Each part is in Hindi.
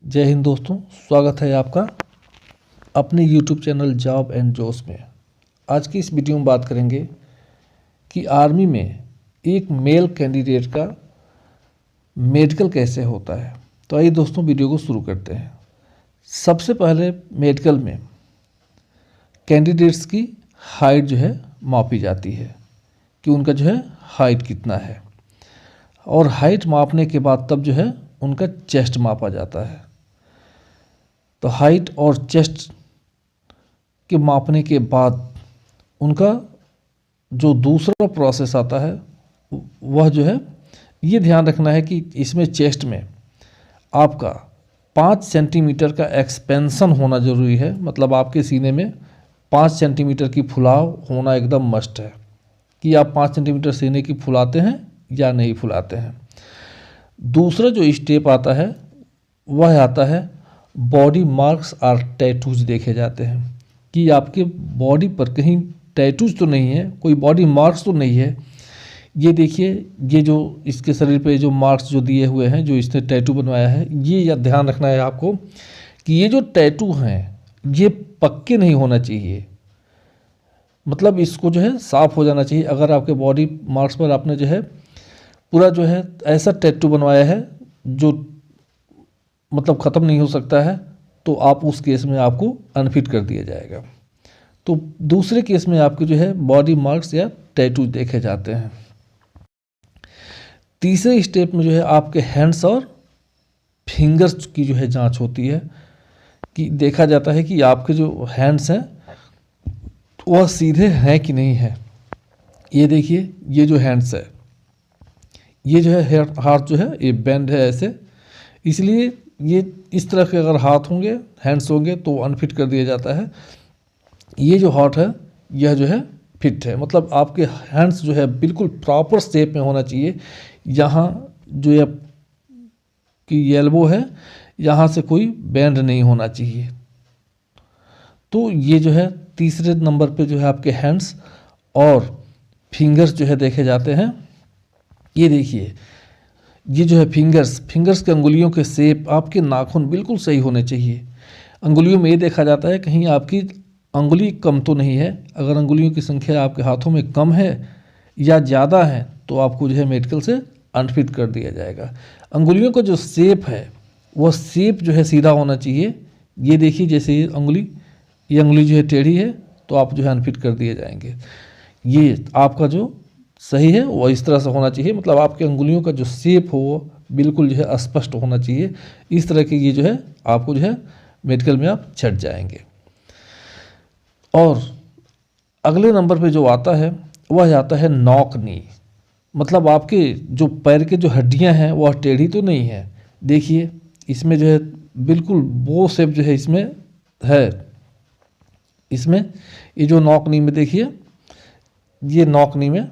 जय हिंद दोस्तों, स्वागत है आपका अपने यूट्यूब चैनल जॉब एंड जोश में। आज की इस वीडियो में बात करेंगे कि आर्मी में एक मेल कैंडिडेट का मेडिकल कैसे होता है। तो आइए दोस्तों वीडियो को शुरू करते हैं। सबसे पहले मेडिकल में कैंडिडेट्स की हाइट जो है मापी जाती है कि उनका जो है हाइट कितना है, और हाइट मापने के बाद तब जो है उनका चेस्ट मापा जाता है। तो हाइट और चेस्ट के मापने के बाद उनका जो दूसरा प्रोसेस आता है वह जो है, ये ध्यान रखना है कि इसमें चेस्ट में आपका 5 सेंटीमीटर का एक्सपेंशन होना ज़रूरी है। मतलब आपके सीने में 5 सेंटीमीटर की फुलाव होना एकदम मस्ट है कि आप 5 सेंटीमीटर सीने की फुलाते हैं या नहीं फुलाते हैं। दूसरा जो स्टेप आता है वह आता है बॉडी मार्क्स और टैटूज देखे जाते हैं कि आपके बॉडी पर कहीं टैटूज तो नहीं है, कोई बॉडी मार्क्स तो नहीं है। ये देखिए, ये जो इसके शरीर पे जो मार्क्स जो दिए हुए हैं, जो इसने टैटू बनवाया है, ये ध्यान रखना है आपको कि ये जो टैटू हैं ये पक्के नहीं होना चाहिए। मतलब इसको जो है साफ़ हो जाना चाहिए। अगर आपके बॉडी मार्क्स पर आपने जो है पूरा जो है ऐसा टैटू बनवाया है जो मतलब ख़त्म नहीं हो सकता है, तो आप उस केस में आपको अनफिट कर दिया जाएगा। तो दूसरे केस में आपके जो है बॉडी मार्क्स या टैटू देखे जाते हैं। तीसरे स्टेप में जो है आपके हैंड्स और फिंगर्स की जो है जांच होती है कि देखा जाता है कि आपके जो हैंड्स हैं वह सीधे हैं कि नहीं है। ये देखिए, ये जो हैंड्स है, ये जो है हाथ जो है ये बेंड है ऐसे, इसलिए ये इस तरह के अगर हाथ होंगे, हैंड्स होंगे तो अनफिट कर दिया जाता है। ये जो हाथ है यह जो है फिट है। मतलब आपके हैंड्स जो है बिल्कुल प्रॉपर शेप में होना चाहिए। यहाँ जो ये कि एल्बो है, यहाँ से कोई बेंड नहीं होना चाहिए। तो ये जो है तीसरे नंबर पे जो है आपके हैंड्स और फिंगर्स जो है देखे जाते हैं। ये देखिए, ये जो है फिंगर्स के अंगुलियों के शेप, आपके नाखून बिल्कुल सही होने चाहिए। अंगुलियों में ये देखा जाता है कहीं आपकी अंगुली कम तो नहीं है। अगर अंगुलियों की संख्या आपके हाथों में कम है या ज़्यादा है तो आपको जो है मेडिकल से अनफिट कर दिया जाएगा। अंगुलियों का जो शेप है वह शेप जो है सीधा होना चाहिए। ये देखिए, जैसे ये अंगुली जो है टेढ़ी है तो आप जो है अनफिट कर दिए जाएंगे। ये आपका जो सही है वो इस तरह से होना चाहिए। मतलब आपके अंगुलियों का जो शेप हो वो बिल्कुल जो है स्पष्ट होना चाहिए। इस तरह के ये जो है आपको जो है मेडिकल में आप छट जाएंगे। और अगले नंबर पे जो आता है वह आता है नॉक नी। मतलब आपके जो पैर के जो हड्डियां हैं वह टेढ़ी तो नहीं है। देखिए, इसमें जो है बिल्कुल वो शेप जो है इसमें है। इसमें ये जो नॉक नी में देखिए, ये नॉक नी में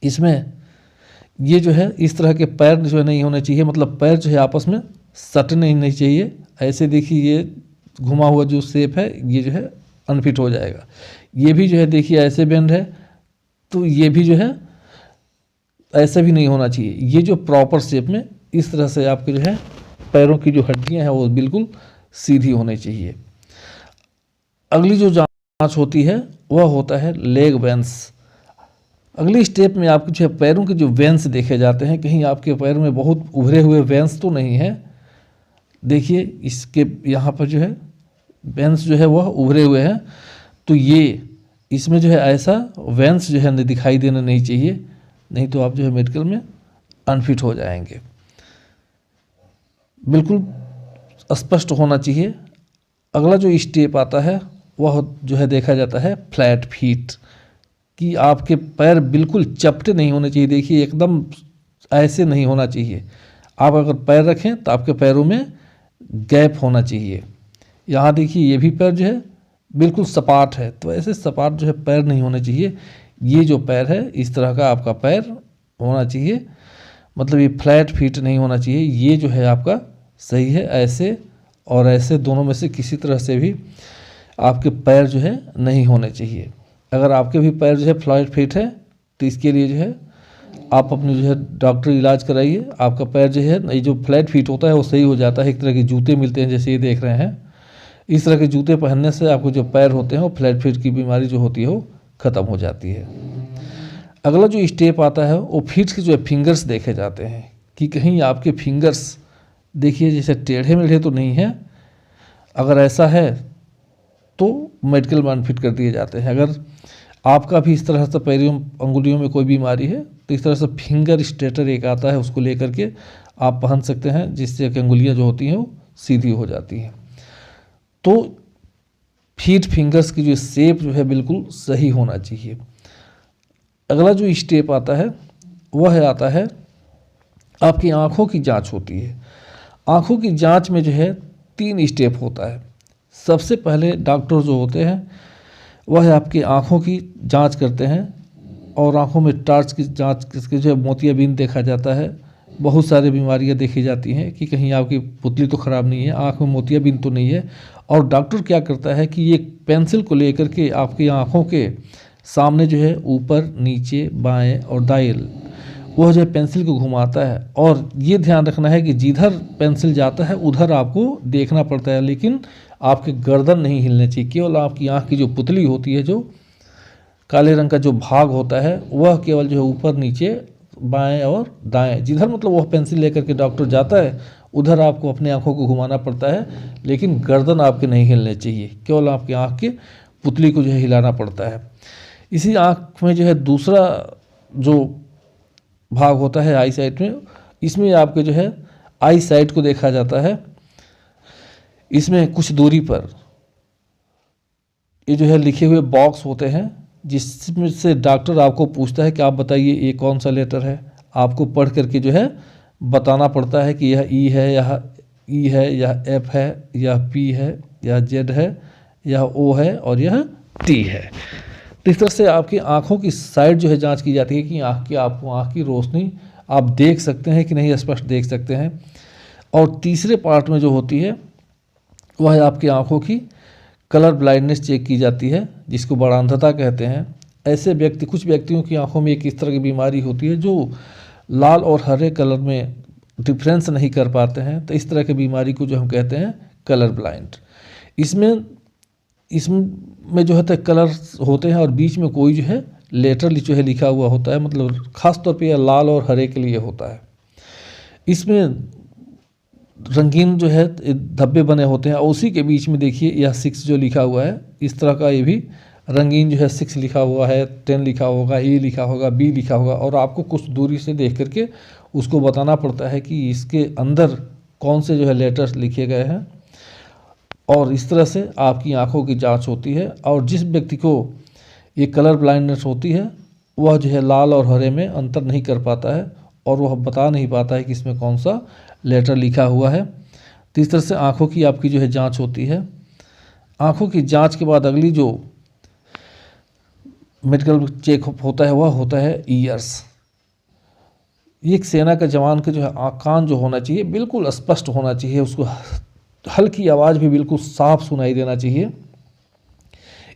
इसमें ये जो है इस तरह के पैर जो है नहीं होने चाहिए। मतलब पैर जो है आपस में सटने नहीं चाहिए। ऐसे देखिए, ये घुमा हुआ जो शेप है ये जो है अनफिट हो जाएगा। ये भी जो है देखिए ऐसे बेंड है, तो ये भी जो है ऐसा भी नहीं होना चाहिए। ये जो प्रॉपर शेप में इस तरह से आपके जो है पैरों की जो हड्डियां हैं वो बिल्कुल सीधी होनी चाहिए। अगली जो जांच होती है वह होता है लेग वेंस। अगली स्टेप में आपके जो है पैरों के जो वेंस देखे जाते हैं। कहीं आपके पैर में बहुत उभरे हुए वेंस तो नहीं है। देखिए, इसके यहाँ पर जो है वेंस जो है वह उभरे हुए हैं, तो ये इसमें जो है ऐसा वेंस जो है दिखाई देना नहीं चाहिए, नहीं तो आप जो है मेडिकल में अनफिट हो जाएंगे। बिल्कुल स्पष्ट होना चाहिए। अगला जो स्टेप आता है वह जो है देखा जाता है फ्लैट फीट, कि आपके पैर बिल्कुल चपटे नहीं होने चाहिए। देखिए, एकदम ऐसे नहीं होना चाहिए। आप अगर पैर रखें तो आपके पैरों में गैप होना चाहिए। यहाँ देखिए, ये भी पैर जो है बिल्कुल सपाट है, तो ऐसे सपाट जो है पैर नहीं होने चाहिए। ये जो पैर है इस तरह का आपका पैर होना चाहिए। मतलब ये फ्लैट फीट नहीं होना चाहिए। ये जो है आपका सही है। ऐसे और ऐसे दोनों में से किसी तरह से भी आपके पैर जो है नहीं होने चाहिए। अगर आपके भी पैर जो है फ्लैट फीट है तो इसके लिए जो है आप अपनी जो है डॉक्टर इलाज कराइए, आपका पैर जो है ये जो फ्लैट फीट होता है वो सही हो जाता है। एक तरह के जूते मिलते हैं जैसे ये देख रहे हैं, इस तरह के जूते पहनने से आपको जो पैर होते हैं वो फ्लैट फीट की बीमारी जो होती है वो ख़त्म हो जाती है। अगला जो स्टेप आता है वो फीट के जो है फिंगर्स देखे जाते हैं कि कहीं आपके फिंगर्स देखिए जैसे टेढ़े मेढ़े तो नहीं है। अगर ऐसा है तो मेडिकल बैंड फिट कर दिए जाते हैं। अगर आपका भी इस तरह से पैरों अंगुलियों में कोई बीमारी है तो इस तरह से फिंगर स्ट्रेटर एक आता है, उसको लेकर के आप पहन सकते हैं, जिससे कि अंगुलियां जो होती हैं वो सीधी हो जाती हैं। तो फीट फिंगर्स की जो शेप जो है बिल्कुल सही होना चाहिए। अगला जो स्टेप आता है वह आता है आपकी आँखों की जांच होती है। आँखों की जांच में जो है 3 स्टेप होता है। सबसे पहले डॉक्टर जो होते हैं वह आपकी आँखों की जांच करते हैं और आँखों में टार्च की जांच करके जो है मोतियाबिंद देखा जाता है। बहुत सारी बीमारियां देखी जाती हैं कि कहीं आपकी पुतली तो ख़राब नहीं है, आँख में मोतियाबिंद तो नहीं है। और डॉक्टर क्या करता है कि ये पेंसिल को लेकर के आपकी आँखों के सामने जो है ऊपर नीचे बाएं और दाएं वह जो है पेंसिल को घुमाता है। और ये ध्यान रखना है कि जिधर पेंसिल जाता है उधर आपको देखना पड़ता है, लेकिन आपके गर्दन नहीं हिलने चाहिए। केवल आपकी आँख की जो पुतली होती है, जो काले रंग का जो भाग होता है, वह केवल जो है ऊपर नीचे बाएं और दाएं, जिधर मतलब वह पेंसिल लेकर के डॉक्टर जाता है उधर आपको अपने आँखों को घुमाना पड़ता है, लेकिन गर्दन आपके नहीं हिलने चाहिए। केवल आपकी आँख के पुतली को जो है हिलाना पड़ता है। इसी आँख में जो है दूसरा जो भाग होता है आई साइट में, इसमें आपके जो है आई साइट को देखा जाता है। इसमें कुछ दूरी पर ये जो है लिखे हुए बॉक्स होते हैं, जिसमें से डॉक्टर आपको पूछता है कि आप बताइए ये कौन सा लेटर है। आपको पढ़ करके जो है बताना पड़ता है कि यह ई है, यह ई है, यह एफ है, यह पी है, यह जेड है, यह ओ है और यह टी है। तो इस तरह से आपकी आँखों की साइड जो है जांच की जाती है कि आपको आँख की रोशनी आप देख सकते हैं कि नहीं, स्पष्ट देख सकते हैं। और तीसरे पार्ट में जो होती है वह है आपकी आँखों की कलर ब्लाइंडनेस चेक की जाती है, जिसको बाणांधता कहते हैं। ऐसे व्यक्ति, कुछ व्यक्तियों की आँखों में एक इस तरह की बीमारी होती है जो लाल और हरे कलर में डिफरेंस नहीं कर पाते हैं, तो इस तरह की बीमारी को जो हम कहते हैं कलर ब्लाइंड। इसमें जो है कलर होते हैं और बीच में कोई जो है लेटर जो है लिखा हुआ होता है, मतलब खास तौर पे यह लाल और हरे के लिए होता है। इसमें रंगीन जो है धब्बे बने होते हैं और उसी के बीच में देखिए यह 6 जो लिखा हुआ है, इस तरह का ये भी रंगीन जो है 6 लिखा हुआ है, 10 लिखा होगा, ए लिखा होगा, बी लिखा होगा। और आपको कुछ दूरी से देख करके उसको बताना पड़ता है कि इसके अंदर कौन से जो है लेटर्स लिखे गए हैं। और इस तरह से आपकी आँखों की जांच होती है। और जिस व्यक्ति को ये कलर ब्लाइंडनेस होती है वह जो है लाल और हरे में अंतर नहीं कर पाता है और वह बता नहीं पाता है कि इसमें कौन सा लेटर लिखा हुआ है। तो इस तरह से आँखों की आपकी जो है जांच होती है। आँखों की जांच के बाद अगली जो मेडिकल चेकअप होता है वह होता है ईयर्स। एक सेना का जवान का जो है कान जो होना चाहिए बिल्कुल स्पष्ट होना चाहिए, उसको हल्की आवाज़ भी बिल्कुल साफ सुनाई देना चाहिए।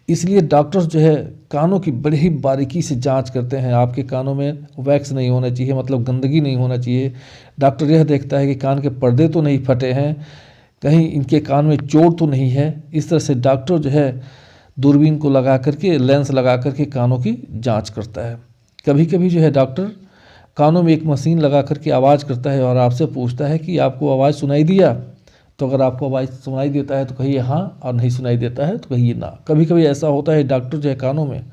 इसलिए डॉक्टर्स जो है कानों की बड़ी ही बारीकी से जांच करते हैं। आपके कानों में वैक्स नहीं होना चाहिए, मतलब गंदगी नहीं होना चाहिए। डॉक्टर यह देखता है कि कान के पर्दे तो नहीं फटे हैं, कहीं इनके कान में चोट तो नहीं है। इस तरह से डॉक्टर जो है दूरबीन को लगा करके, लेंस लगा करके कानों की जाँच करता है। कभी कभी जो है डॉक्टर कानों में एक मशीन लगा करके आवाज़ करता है और आपसे पूछता है कि आपको आवाज़ सुनाई दिया। तो अगर आपको आवाज़ सुनाई देता है तो कहिए हाँ, और नहीं सुनाई देता है तो कहिए ना। कभी कभी ऐसा होता है डॉक्टर जो है कानों में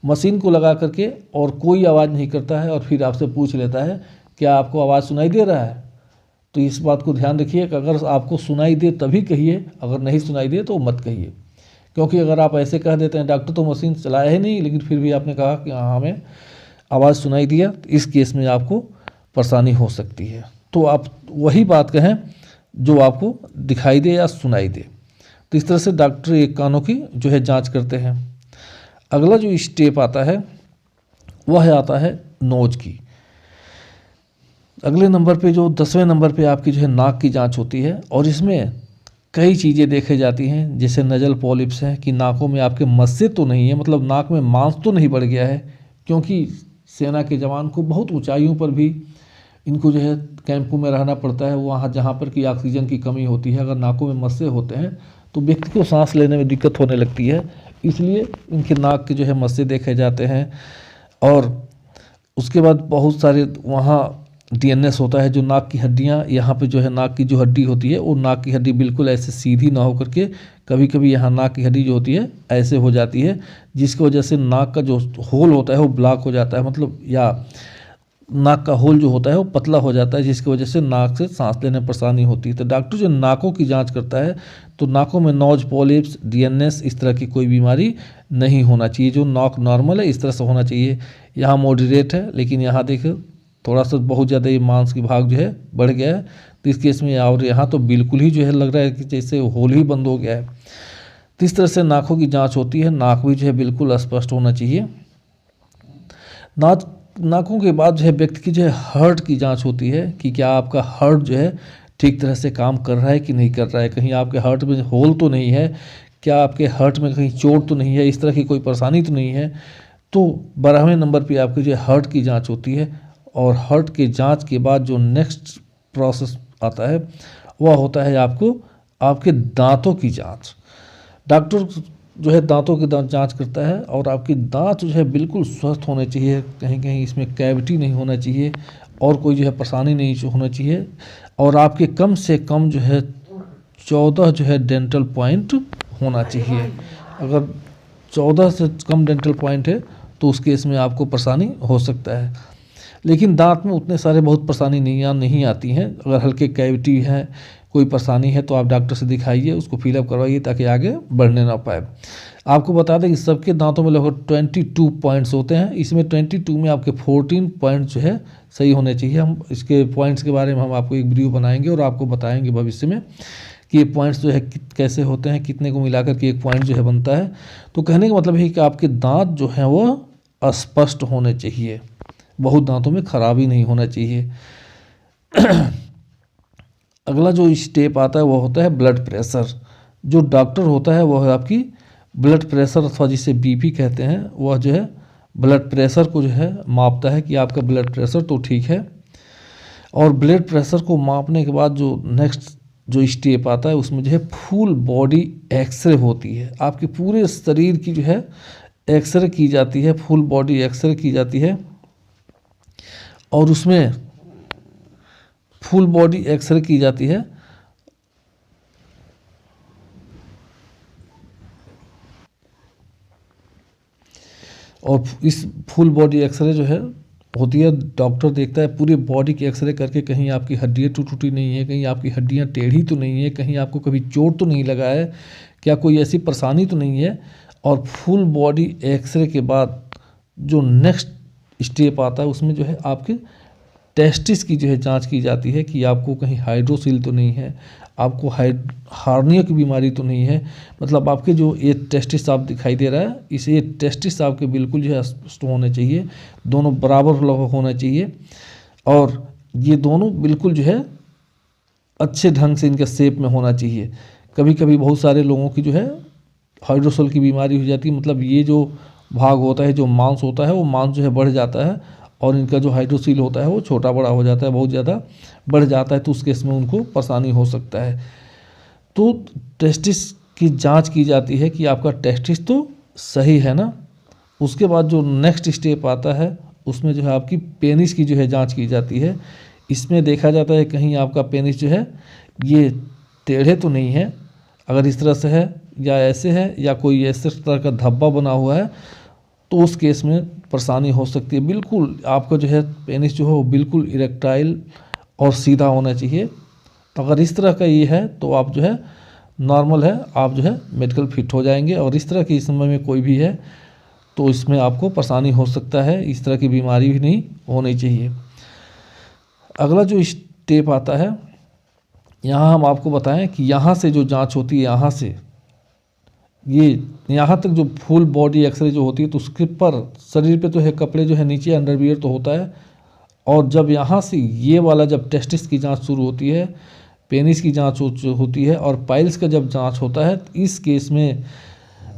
मशीन को लगा करके और कोई आवाज़ नहीं करता है और फिर आपसे पूछ लेता है क्या आपको आवाज़ सुनाई दे रहा है। तो इस बात को ध्यान रखिए कि अगर आपको सुनाई दे तभी कहिए, अगर नहीं सुनाई दे तो मत कहिए। क्योंकि अगर आप ऐसे कह देते हैं डॉक्टर तो मशीन चलाया है नहीं लेकिन फिर भी आपने कहा कि हाँ हमें आवाज़ सुनाई दिया, तो इस केस में आपको परेशानी हो सकती है। तो आप वही बात कहें जो आपको दिखाई दे या सुनाई दे। तो इस तरह से डॉक्टर एक कानों की जो है जांच करते हैं। अगला जो स्टेप आता है वह आता है नोज की। अगले नंबर पे जो 10वें नंबर पे आपकी जो है नाक की जांच होती है और इसमें कई चीज़ें देखी जाती हैं, जैसे नजल पॉलिप्स हैं कि नाकों में आपके मस्से तो नहीं है, मतलब नाक में मांस तो नहीं बढ़ गया है। क्योंकि सेना के जवान को बहुत ऊंचाइयों पर भी इनको जो है कैंपों में रहना पड़ता है, वहाँ जहाँ पर कि ऑक्सीजन की कमी होती है। अगर नाकों में मस्से होते हैं तो व्यक्ति को सांस लेने में दिक्कत होने लगती है, इसलिए इनके नाक के जो है मस्से देखे जाते हैं। और उसके बाद बहुत सारे वहाँ डीएनएस होता है, जो नाक की हड्डियाँ, यहाँ पे जो है नाक की जो हड्डी होती है वो नाक की हड्डी बिल्कुल ऐसे सीधी ना होकर के कभी कभी यहाँ नाक की हड्डी जो होती है ऐसे हो जाती है, जिसकी वजह से नाक का जो होल होता है वो ब्लॉक हो जाता है, मतलब या नाक का होल जो होता है वो पतला हो जाता है, जिसकी वजह से नाक से सांस लेने में परेशानी होती है। तो डॉक्टर जो नाकों की जांच करता है तो नाकों में नोज पॉलिप्स, डीएनएस, इस तरह की कोई बीमारी नहीं होना चाहिए। जो नाक नॉर्मल है इस तरह से होना चाहिए। यहाँ मॉडरेट है, लेकिन यहाँ देखो थोड़ा सा बहुत ज़्यादा ये मांस की भाग जो है बढ़ गया है, तो इस केस में और यहाँ तो बिल्कुल ही जो है लग रहा है कि जैसे होल ही बंद हो गया है। तो इस तरह से नाकों की जाँच होती है। नाक भी जो है बिल्कुल स्पष्ट होना चाहिए। नाकों के बाद जो है व्यक्ति की जो है हार्ट की जांच होती है कि क्या आपका हार्ट जो है ठीक तरह से काम कर रहा है कि नहीं कर रहा है, कहीं आपके हार्ट में होल तो नहीं है, क्या आपके हार्ट में कहीं चोट तो नहीं है, इस तरह की कोई परेशानी तो नहीं है। तो 12वें नंबर पे आपकी जो है हार्ट की जांच होती है। और हार्ट के जांच के बाद जो नेक्स्ट प्रोसेस आता है वह होता है आपके दांतों की जाँच। डॉक्टर जो है दांतों की जांच करता है और आपके दांत जो है बिल्कुल स्वस्थ होने चाहिए, कहीं कहीं इसमें कैविटी नहीं होना चाहिए और कोई जो है परेशानी नहीं होना चाहिए। और आपके कम से कम जो है 14 जो है डेंटल पॉइंट होना चाहिए। अगर 14 से कम डेंटल पॉइंट है तो उस केस में आपको परेशानी हो सकता है। लेकिन दांत में उतने सारे बहुत परेशानी नहीं आती हैं। अगर हल्के कैविटी है, कोई परेशानी है तो आप डॉक्टर से दिखाइए, उसको फिलअप करवाइए ताकि आगे बढ़ने ना पाए। आपको बता दें कि सबके दांतों में लगभग 22 पॉइंट्स होते हैं। इसमें 22 में आपके 14 पॉइंट जो है सही होने चाहिए। हम इसके पॉइंट्स के बारे में हम आपको एक वीडियो बनाएंगे और आपको बताएंगे भविष्य में कि ये पॉइंट्स जो है कैसे होते हैं, कितने को मिलाकर के एक पॉइंट जो है बनता है। तो कहने का मतलब है कि आपके दांत जो हैं वो स्पष्ट होने चाहिए, बहुत दांतों में खराबी नहीं होना चाहिए। अगला जो स्टेप आता है वो होता है ब्लड प्रेशर। जो डॉक्टर होता है वो है आपकी ब्लड प्रेशर अथवा जिसे बीपी कहते हैं, वह जो है ब्लड प्रेशर को जो है मापता है कि आपका ब्लड प्रेशर तो ठीक है। और ब्लड प्रेशर को मापने के बाद जो नेक्स्ट जो स्टेप आता है उसमें जो है फुल बॉडी एक्सरे होती है। आपके पूरे शरीर की जो है एक्सरे की जाती है, फुल बॉडी एक्सरे की जाती है। और उसमें फुल बॉडी एक्सरे की जाती है और इस फुल बॉडी एक्सरे जो है होती है, डॉक्टर देखता है पूरी बॉडी की एक्सरे करके कहीं आपकी हड्डियाँ टूटी नहीं है, कहीं आपकी हड्डियाँ टेढ़ी तो नहीं है, कहीं आपको कभी चोट तो नहीं लगा है, क्या कोई ऐसी परेशानी तो नहीं है। और फुल बॉडी एक्सरे के बाद जो नेक्स्ट स्टेप आता है उसमें जो है आपके टेस्टिस की जो है जांच की जाती है कि आपको कहीं हाइड्रोसील तो नहीं है, आपको हार्निया की बीमारी तो नहीं है। मतलब आपके जो ये टेस्टिस आप दिखाई दे रहा है, इस ये टेस्टिस आपके बिल्कुल जो है स्पष्ट होने चाहिए, दोनों बराबर होना चाहिए और ये दोनों बिल्कुल जो है अच्छे ढंग से इनके शेप में होना चाहिए। कभी कभी बहुत सारे लोगों की जो है हाइड्रोसील की बीमारी हो जाती है, मतलब ये जो भाग होता है, जो मांस होता है वो मांस जो है बढ़ जाता है और इनका जो हाइड्रोसील होता है वो छोटा बड़ा हो जाता है, बहुत ज़्यादा बढ़ जाता है, तो उस केस में उनको परेशानी हो सकता है। तो टेस्टिस की जांच की जाती है कि आपका टेस्टिस तो सही है ना। उसके बाद जो नेक्स्ट स्टेप आता है उसमें जो है आपकी पेनिस की जो है जांच की जाती है। इसमें देखा जाता है कहीं आपका पेनिस जो है ये टेढ़े तो नहीं है, अगर इस तरह से है या ऐसे है या कोई ऐसे तरह का धब्बा बना हुआ है तो उस केस में परेशानी हो सकती है। बिल्कुल आपका जो है पेनिस जो है वो बिल्कुल इरेक्टाइल और सीधा होना चाहिए। अगर इस तरह का ये है तो आप जो है नॉर्मल है, आप जो है मेडिकल फिट हो जाएंगे। और इस तरह की इस समय में कोई भी है तो इसमें आपको परेशानी हो सकता है, इस तरह की बीमारी भी नहीं होनी चाहिए। अगला जो स्टेप आता है, यहाँ हम आपको बताएं कि यहाँ से जो जांच होती है, यहाँ से ये यहाँ तक जो फुल बॉडी एक्सरे जो होती है तो उसके पर शरीर पे तो है कपड़े जो है नीचे अंडरवियर तो होता है। और जब यहाँ से ये वाला जब टेस्टिस की जांच शुरू होती है, पेनिस की जांच होती है और पाइल्स का जब जांच होता है, तो इस केस में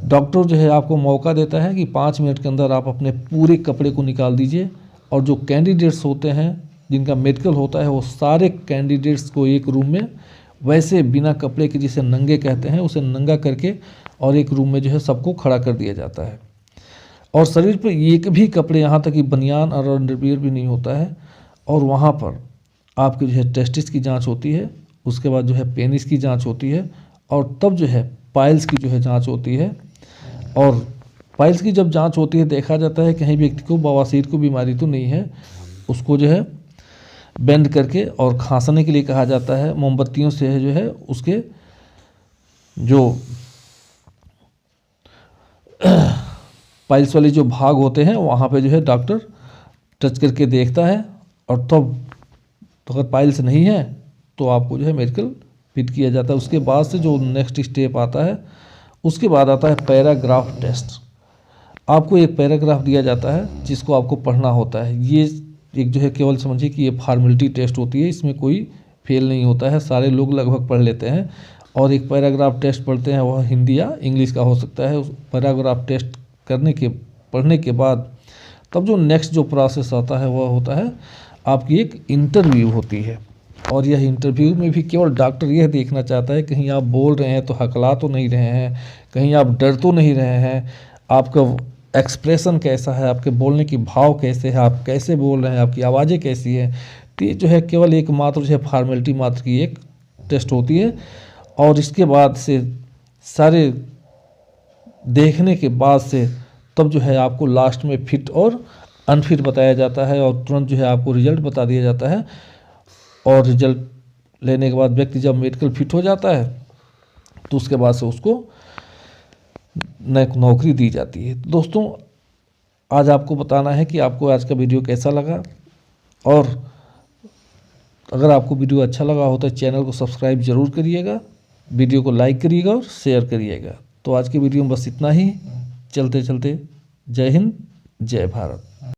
डॉक्टर जो है आपको मौका देता है कि 5 मिनट के अंदर आप अपने पूरे कपड़े को निकाल दीजिए और जो कैंडिडेट्स होते हैं जिनका मेडिकल होता है वो सारे कैंडिडेट्स को एक रूम में वैसे बिना कपड़े के, जिसे नंगे कहते हैं, उसे नंगा करके और एक रूम में जो है सबको खड़ा कर दिया जाता है। और शरीर पर एक भी कपड़े, यहाँ तक कि बनियान और अंडरवियर भी नहीं होता है। और वहाँ पर आपकी जो है टेस्टिस की जांच होती है, उसके बाद जो है पेनिस की जांच होती है, और तब जो है पाइल्स की जो है जांच होती है। और पाइल्स की जब जांच होती है देखा जाता है कहीं व्यक्ति को बवासीर की बीमारी तो नहीं है। उसको जो है बेंड करके और खांसने के लिए कहा जाता है, मोमबत्तियों से जो है उसके जो पाइल्स वाले जो भाग होते हैं वहाँ पे जो है डॉक्टर टच करके देखता है। और तब तो अगर पाइल्स नहीं है तो आपको जो है मेडिकल फिट किया जाता है। उसके बाद से जो नेक्स्ट स्टेप आता है, उसके बाद आता है पैराग्राफ टेस्ट। आपको एक पैराग्राफ दिया जाता है जिसको आपको पढ़ना होता है। ये एक जो है केवल समझिए कि ये फॉर्मेलिटी टेस्ट होती है, इसमें कोई फेल नहीं होता है, सारे लोग लगभग पढ़ लेते हैं। और एक पैराग्राफ टेस्ट पढ़ते हैं, वह हिंदी या इंग्लिश का हो सकता है। उस पैराग्राफ टेस्ट पढ़ने के बाद तब जो नेक्स्ट जो प्रोसेस आता है वह होता है आपकी एक इंटरव्यू होती है। और यह इंटरव्यू में भी केवल डॉक्टर यह देखना चाहता है कहीं आप बोल रहे हैं तो हकला तो नहीं रहे हैं, कहीं आप डर तो नहीं रहे हैं, आपका एक्सप्रेशन कैसा है, आपके बोलने की भाव कैसे है, आप कैसे बोल रहे हैं, आपकी आवाज़ें कैसी है। तो ये जो है केवल एक मात्र जो है फॉर्मेलिटी मात्र की एक टेस्ट होती है। और इसके बाद से सारे देखने के बाद से तब जो है आपको लास्ट में फिट और अनफिट बताया जाता है, और तुरंत जो है आपको रिजल्ट बता दिया जाता है। और रिजल्ट लेने के बाद व्यक्ति जब मेडिकल फिट हो जाता है तो उसके बाद से उसको नौकरी दी जाती है। दोस्तों, आज आपको बताना है कि आपको आज का वीडियो कैसा लगा, और अगर आपको वीडियो अच्छा लगा हो तो चैनल को सब्सक्राइब जरूर करिएगा, वीडियो को लाइक करिएगा और शेयर करिएगा। तो आज की वीडियो में बस इतना ही। चलते चलते जय हिंद, जय भारत।